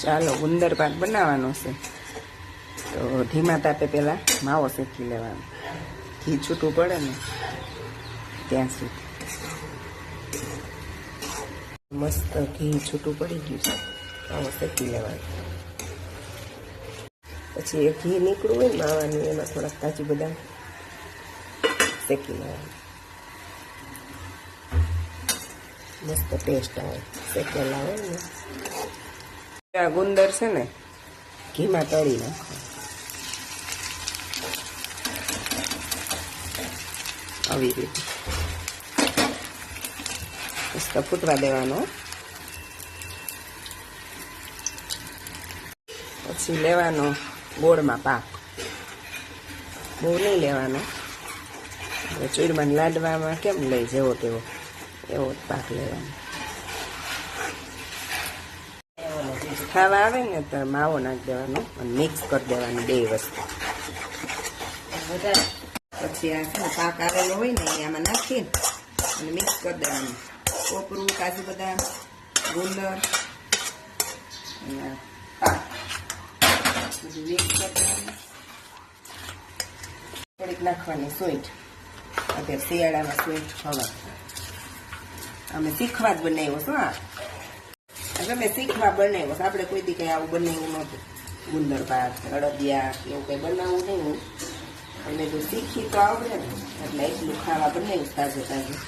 ચાલો ગુંદર પાક બનાવવાનો છે તો ધીમા તાપે પહેલાં માવો શેકી લેવાનો, ઘી છૂટું પડે ને ત્યાં સુધી. મસ્ત ઘી છૂટું પડી ગયું છે, માવો શેકી લેવાનો. પછી એ ઘી નીકળવું હોય ને માવાનું, એમાં થોડાક કાજુ બદામ શેકી લેવાનું. મસ્ત ટેસ્ટ આવે શેકેલા હોય ને. આ ગુંદર છે ને ઘીમાં તળી નાખો આવી રીતે. મસ્ત ફૂટવા દેવાનો. પછી લેવાનો ગોળમાં પાક, બહુ નહીં લેવાનો. ચૂરમાન લાડવામાં કેમ લઈ જેવો તેવો એવો જ પાક લેવાનો. ખાવા આવે ને તો માવો નાખી દેવાનો અને મિક્સ કરી દેવાની બે વસ્તુ. પછી આ પાક આવેલો હોય ને એ આમાં નાખીને અને મિક્સ કરી દેવાનું. કોપરું, કાજુ બદામ, ગુંદર અને પાક બધું મિક્સ કરી દેવાનું. થોડીક નાખવાની સ્વીટ, અત્યારે શિયાળામાં સ્વીટ ખવાય. અમે શીખવા જ બનાવ્યો છો. તમે શીખવા બનાવ્યો છો, આપણે કોઈ દી કંઈ આવું બનાવ્યું નહોતું. ગુંદર પાક, અડદિયા એવું કંઈ બનાવવું નહીં. એટલે જો શીખી તો આવડે ને એટલે એટલું ખાવા બનાવ્યું તાજે તાજું.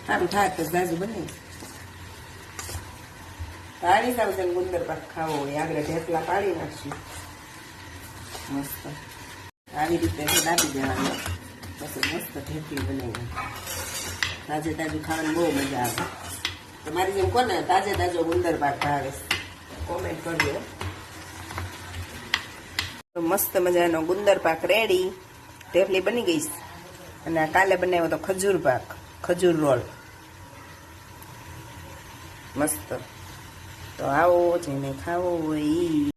સારું થાય તો તાજુ બનાવ્યું. પાડી જ આવશે ગુંદર પાક ખાવો હોય, આગળ ઢેપલા પાડી નાખશું મસ્ત. આવી રીતે દાબી દેવાનું, પછી મસ્ત ઢેપલી બનાવી. તાજે તાજું ખાવાની બહુ મજા આવે. તમારી જેમ કોને તાજે તાજો ગુંદર પાક ભાવે કોમેન્ટ કરજો. તો મસ્ત મજાનો ગુંદર પાક રેડી, ઢેપલી બની ગઈ. અને કાલે બનાવ્યો તો ખજૂર પાક, ખજૂર રોલ મસ્ત. તો આવો જેને ખાવો હોય.